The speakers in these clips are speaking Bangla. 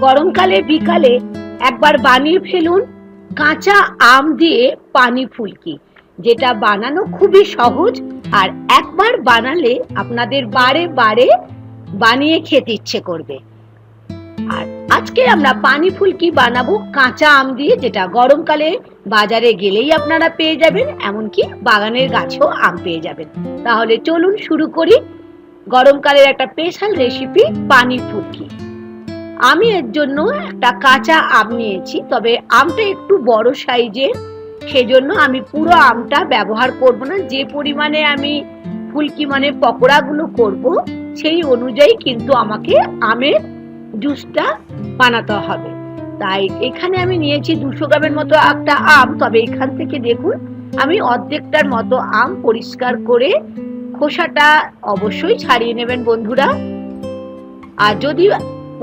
গরমকালে বিকালে একবার বানিয়ে ফেলুন কাঁচা আম দিয়ে পানি ফুলকি, যেটা বানানো খুবই সহজ। আর একবার বানালে আপনাদের বারে বারে বানিয়ে খেতে ইচ্ছে করবে। আর আজকে আমরা পানি ফুলকি বানাবো কাঁচা আম দিয়ে, যেটা গরমকালে বাজারে গেলেই আপনারা পেয়ে যাবেন, এমনকি বাগানের গাছেও আম পেয়ে যাবেন। তাহলে চলুন শুরু করি গরমকালের একটা স্পেশাল রেসিপি পানি ফুলকি। আমি এর জন্য একটা কাঁচা আম নিয়েছি, তবে আমটা একটু বড় সাইজের, সেজন্য আমি পুরো আমটা ব্যবহার করব না। যে পরিমাণে আমি ফুলকি মানে পকোড়াগুলো করব সেই অনুযায়ী কিন্তু আমাকে আমের জুসটা বানাতে হবে। তাই এখানে আমি নিয়েছি 200 গ্রামের মতো একটা আম। তবে এখান থেকে দেখুন আমি অর্ধেকটার মতো আম পরিষ্কার করে খোসাটা অবশ্যই ছাড়িয়ে নেবেন বন্ধুরা। আর যদি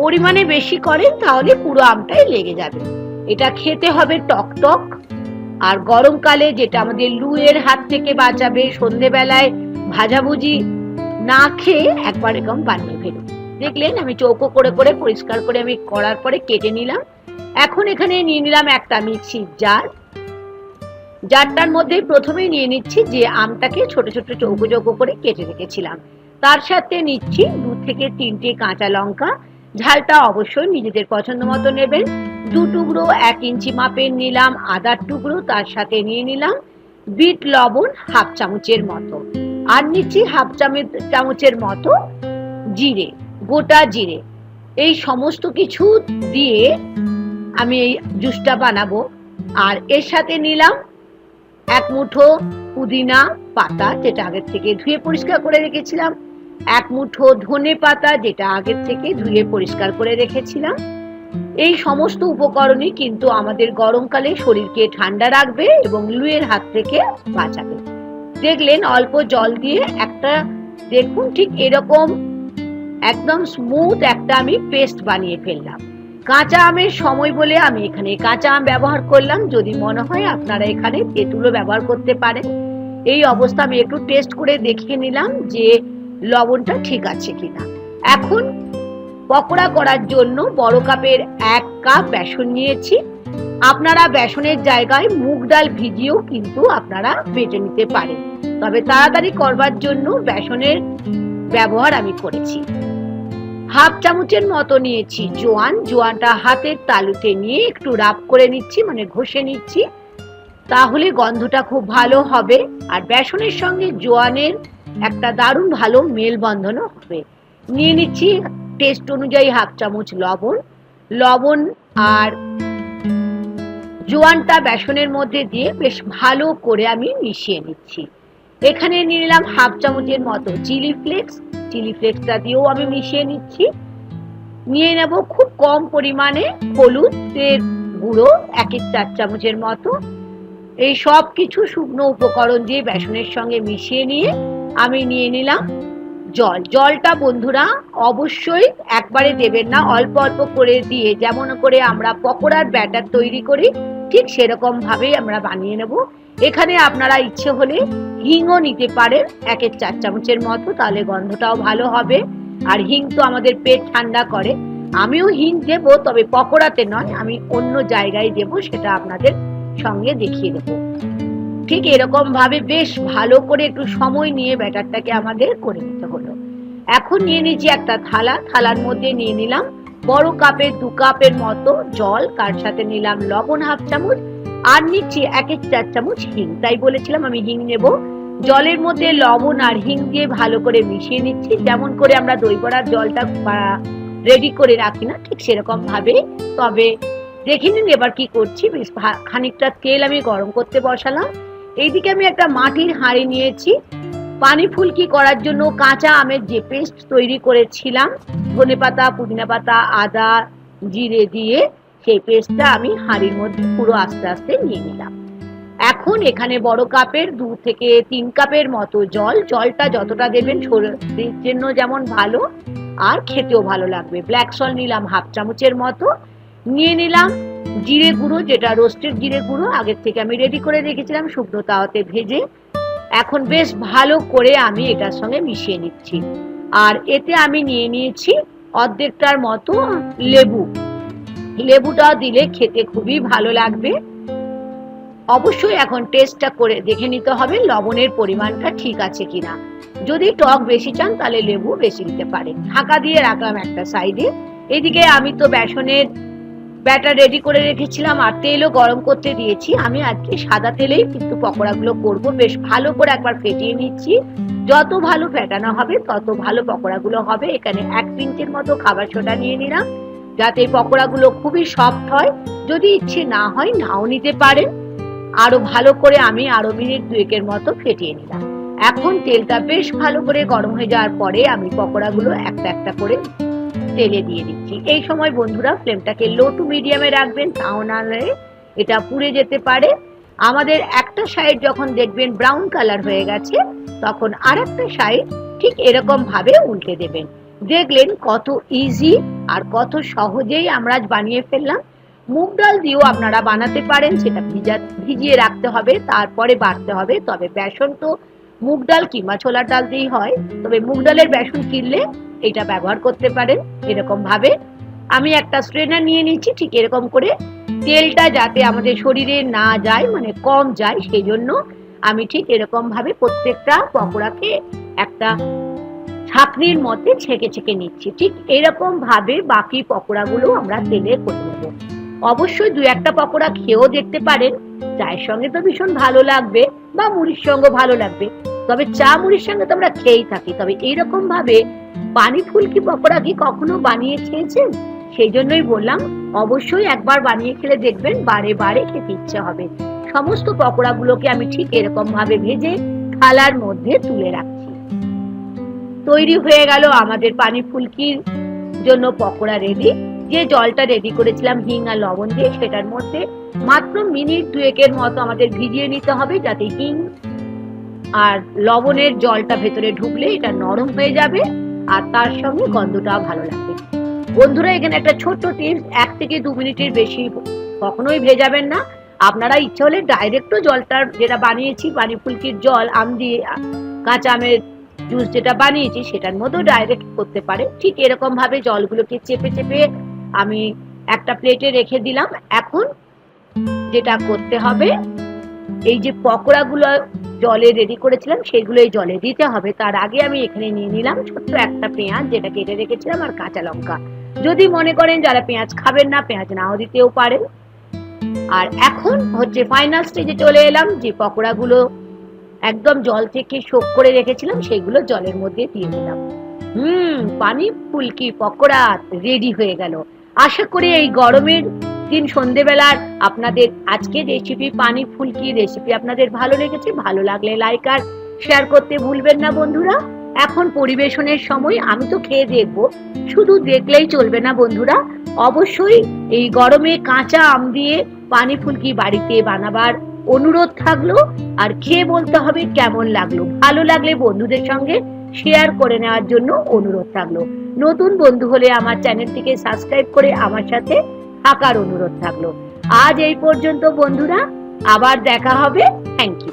পরিমাণে বেশি করেন তাহলে পুরো আমটাই লেগে যাবে। এটা খেতে হবে টক টক। আর গরমকালে যেটা আমাদের লুয়ের হাত থেকে বাঁচাবে, সন্ধেবেলায় ভাজাভুজি না খেয়ে একবার এরকম বানিয়ে ফেলুন। দেখলেন আমি চৌকো করে করে পরিষ্কার করে আমি করার পরে কেটে নিলাম। এখন এখানে নিয়ে নিলাম একটা মিক্সির জার। জারটার মধ্যে প্রথমেই নিয়ে নিচ্ছি যে আমটাকে ছোট ছোট চৌকো চৌকো করে কেটে রেখেছিলাম। তার সাথে নিচ্ছি 2 থেকে 3টে কাঁচা লঙ্কা। ঝালটা অবশ্যই নিজেদের পছন্দ মতো নেবেন। 2 টুকরো 1 ইঞ্চি মাপের নিলাম আদার টুকরো। তার সাথে নিয়ে নিলাম বিট লবণ হাফ চামচের মতো। আর নিচ্ছি হাফ চামচের মতো জিরে, গোটা জিরে। এই সমস্ত কিছু দিয়ে আমি এই জুসটা বানাবো। আর এর সাথে নিলাম 1 মুঠো পুদিনা পাতা, যেটা আগের থেকে ধুয়ে পরিষ্কার করে রেখেছিলাম। 1 মুঠো ধনে পাতা, যেটা আগের থেকে ধুয়ে পরিষ্কার করে রেখেছিলাম। এই সমস্ত উপকরণই কিন্তু আমাদের গরমকালে শরীরকে ঠান্ডা রাখবে এবং লুয়ের হাত থেকে বাঁচাবে। দেখলেন অল্প জল দিয়ে একটা, দেখুন ঠিক এরকম একদম স্মুথ একটা আমি পেস্ট বানিয়ে ফেললাম। কাঁচা আমের সময় বলে আমি এখানে কাঁচা আম ব্যবহার করলাম। যদি মনে হয় আপনারা এখানে তেঁতুলও ব্যবহার করতে পারেন। এই অবস্থা আমি একটু টেস্ট করে দেখে নিলাম যে লবণটা ঠিক আছে কিনা। এখন পকোড়া করার জন্য বড় কাপের 1 কাপ বেসন নিয়েছি। আপনারা বেসনের জায়গায় মুগ ডাল ভিজিয়েও কিন্তু আপনারা বেটে নিতে পারেন, তবে তাড়াতাড়ি করবার জন্য বেসনের ব্যবহার আমি করেছি। হাফ চামচের মতো নিয়েছি জোয়ান। জোয়ানটা হাতের তালুতে নিয়ে একটু রাব করে নিচ্ছি, মানে ঘষে নিচ্ছি, তাহলে গন্ধটা খুব ভালো হবে। আর বেসনের সঙ্গে জোয়ানের একটা দারুণ ভালো মেলবন্ধনও হবে। নিয়ে নিচ্ছি টেস্ট অনুযায়ী হাফ চামচ লবণ। লবণ আর জোয়ানটা বেসনের মধ্যে দিয়ে বেশ ভালো করে আমি মিশিয়ে নিচ্ছি। এখানে নিয়ে নিলাম হাফ চামচের মতো চিলি ফ্লেক্স। চিলি ফ্লেক্সটা দিয়েও আমি মিশিয়ে নিচ্ছি। নিয়ে নেব খুব কম পরিমাণে হলুদের গুঁড়ো 1/4 চামচের মতো। এই সব কিছু শুকনো উপকরণ দিয়ে বেসনের সঙ্গে মিশিয়ে নিয়ে আমি নিয়ে নিলাম জল। জলটা বন্ধুরা অবশ্যই একবারে দেবেন না, অল্প অল্প করে দিয়ে, যেমন করে আমরা পকোড়ার ব্যাটার তৈরি করি ঠিক সেরকম ভাবেই আমরা বানিয়ে নেব। এখানে আপনারা ইচ্ছে হলে হিংও নিতে পারেন 1/4 চামচের মতো, তাহলে গন্ধটাও ভালো হবে। আর হিং তো আমাদের পেট ঠান্ডা করে। আমিও হিং দেব, তবে পকোড়াতে নয়, আমি অন্য জায়গায় দেব, সেটা আপনাদের সঙ্গে দেখিয়ে দেবো। ঠিক এরকম ভাবে বেশ ভালো করে একটু সময় নিয়ে ব্যাটারটাকে আমাদের করে নিতে হলো। এখন নিয়ে নিচ্ছি একটা থালা। থালার মধ্যে নিয়ে নিলাম বড় কাপের 2 কাপের মতো জল। তার সাথে নিলাম লবণ হাফ চামচ। আর নিচ্ছি 1/4 চামচ হিং। তাই বলেছিলাম আমি হিং নেব। জলের মধ্যে লবণ আর হিং দিয়ে ভালো করে মিশিয়ে নিচ্ছি, যেমন করে আমরা দই বড়ার জলটা রেডি করে রাখি না, ঠিক সেরকম ভাবে। তবে দেখে নিন এবার কি করছি। বেশ খানিকটা তেল আমি গরম করতে বসালাম। এইদিকে আমি একটা মাটির হাঁড়ি নিয়েছি। পানি ফুলকি করার জন্য কাঁচা আমের যে পেস্ট তৈরি করেছিলাম, ধনেপাতা, পুদিনা পাতা, আদা, জিরে দিয়ে, সেই পেস্টটা আমি হাঁড়ির মধ্যে পুরো আস্তে আস্তে নিয়ে নিলাম। এখন এখানে বড় কাপের 2 থেকে 3 কাপের মতো জল। জলটা যতটা দেবেন শরীরের জন্য যেমন ভালো আর খেতেও ভালো লাগবে। ব্ল্যাক সল্ট নিলাম হাফ চামচের মতো। নিয়ে নিলাম জিরে গুঁড়ো, যেটা রোস্টেড জিরে গুঁড়ো, আগের থেকে আমি রেডি করে রেখেছিলাম শুকনো তাওয়াতে ভেজে। এখন বেশ ভালো করে আমি এটার সঙ্গে মিশিয়ে নিচ্ছি। আর এতে আমি নিয়ে নিয়েছি অর্ধেকটার মতো লেবুটা দিলে খেতে খুবই ভালো লাগবে। অবশ্যই এখন টেস্টটা করে দেখে নিতে হবে লবণের পরিমাণটা ঠিক আছে কিনা। যদি টক বেশি চান তাহলে লেবু বেশি দিতে পারেন। ঢাকা দিয়ে রাখলাম একটা সাইডে। এদিকে আমি তো বেসনের ব্যাটার রেডি করে রেখেছিলাম আর তেলও গরম করতে দিয়েছি। আমি আজকে সাদা তেলেই কিন্তু পকোড়াগুলো করব। বেশ ভালো করে একবার ফেটিয়ে নিচ্ছি। যত ভালো ফেটানো হবে তত ভালো পকোড়াগুলো হবে। এখানে 1 পিঞ্চের মতো খাবার সোডা নিয়ে নিলাম, যাতে পকোড়াগুলো খুবই সফট হয়। যদি ইচ্ছে না হয় নাও নিতে পারেন। আরো ভালো করে আমি আরো মিনিট 2 মতো ফেটিয়ে নিলাম। এখন তেলটা বেশ ভালো করে গরম হয়ে যাওয়ার পরে আমি পকোড়াগুলো একটা একটা করে তেলে দিয়ে দিচ্ছি। এই সময় বন্ধুরা ফ্লেমটাকে লো টু মিডিয়ামে রাখবেন, তাও না হলে এটা পুড়ে যেতে পারে। আমাদের একটা সাইড যখন দেখবেন ব্রাউন কালার হয়ে গেছে, তখন আরেকটা সাইড ঠিক এরকম ভাবে উল্টে দেবেন। দেখলেন কত ইজি আর কত সহজেই আমরা বানিয়ে ফেললাম। মুগ ডাল দিয়েও আপনারা বানাতে পারেন, সেটা ভিজিয়ে রাখতে হবে, তারপরে বাটতে হবে। তবে বেসন তো মুগ ডাল কিংবা ছোলার ডাল দিয়েই হয়, তবে মুগ ডালের বেসন কিনলে এটা ব্যবহার করতে পারেন। এরকম ভাবে আমি একটা স্ট্রেনার নিয়ে নিচ্ছি, ঠিক এরকম করে তেলটা যাতে আমাদের শরীরে না যায়, মানে কম যায়, সেই জন্য আমি ঠিক এরকম ভাবে প্রত্যেকটা পকোড়াকে একটা ছাঁকনির মধ্যে ছেঁকে ছেঁকে নিচ্ছি। ঠিক এরকম ভাবে বাকি পকোড়াগুলো আমরা তেলে করে নেব। অবশ্যই 2-1টা পকোড়া খেয়েও দেখতে পারেন। চায়ের সঙ্গে তো ভীষণ ভালো লাগবে বা মুড়ির সঙ্গে ভালো লাগবে, তবে চা মুড়ির সঙ্গে তো আমরা খেয়েই থাকি। তবে এইরকম ভাবে পানি ফুলকি পকোড়া কি কখনো বানিয়ে খেয়েছেন? সেই জন্যই বললাম, অবশ্যই একবার বানিয়ে খেলে দেখবেন বারে বারে খেতে ইচ্ছে হবে। সমস্ত পকোড়াগুলোকে আমি ঠিক এরকম ভাবে ভেজে থালার মধ্যে তুলে রাখছি। তৈরি হয়ে গেল আমাদের পানি ফুলকির জন্য পকোড়া রেডি। যে জলটা রেডি করেছিলাম হিং আর লবণ দিয়ে, সেটার মধ্যে মাত্র মিনিট 2 মতো আমাদের ভিজিয়ে নিতে হবে, যাতে হিং আর লবণের জলটা ভেতরে ঢুকলে এটা নরম হয়ে যাবে আর তার সঙ্গে গন্ধটাও ভালো লাগবে। বন্ধুরা এখানে একটা ছোট্ট টিপস, 1 থেকে 2 মিনিটের বেশি কখনোই ভেজাবেন না। আপনারা ইচ্ছা হলে ডাইরেক্টও জলটা যেটা বানিয়েছি পানি ফুলকির জল, আম দিয়ে কাঁচা আমের জুস যেটা বানিয়েছি সেটার মধ্যেও ডাইরেক্ট করতে পারে। ঠিক এরকম ভাবে জলগুলোকে চেপে চেপে আমি একটা প্লেটে রেখে দিলাম। এখন যেটা করতে হবে, এই যে পকোড়াগুলো জলে রেডি করেছিলাম সেগুলো এই জলে দিতে হবে। তার আগে আমি এখানে নিয়ে নিলাম ছোট্ট একটা পেঁয়াজ, যেটা কেটে রেখেছিলাম, আর কাঁচা লঙ্কা। যদি মনে করেন যারা পেঁয়াজ খাবেন না, পেঁয়াজ নাও দিতেও পারেন। আর এখন হচ্ছে ফাইনাল স্টেজে চলে এলাম। যে পকোড়াগুলো একদম জল থেকে শোক করে রেখেছিলাম সেগুলো জলের মধ্যে দিয়ে দিলাম। পানি ফুলকি পকোড়া রেডি হয়ে গেল। আশা করি এই গরমের দিন সন্ধ্যেবেলার আপনাদের আজকের রেসিপি পানি ফুলকি রেসিপি আপনাদের ভালো লেগেছে। ভালো লাগলে লাইক আর শেয়ার করতে ভুলবেন না বন্ধুরা। এখন পরিবেশনের সময় আমি তো খেয়ে দেখবো, শুধু দেখলেই চলবে না বন্ধুরা। অবশ্যই এই গরমে কাঁচা আম দিয়ে পানি ফুলকি বাড়িতে বানাবার অনুরোধ থাকলো। আর খেয়ে বলতে হবে কেমন লাগলো। ভালো লাগলে বন্ধুদের সঙ্গে শেয়ার করে নেওয়ার জন্য অনুরোধ থাকলো। নতুন বন্ধু হলে আমার চ্যানেলটিকে সাবস্ক্রাইব করে আমার সাথে থাকার অনুরোধ থাকলো। আজ এই পর্যন্ত বন্ধুরা, আবার দেখা হবে। Thank you.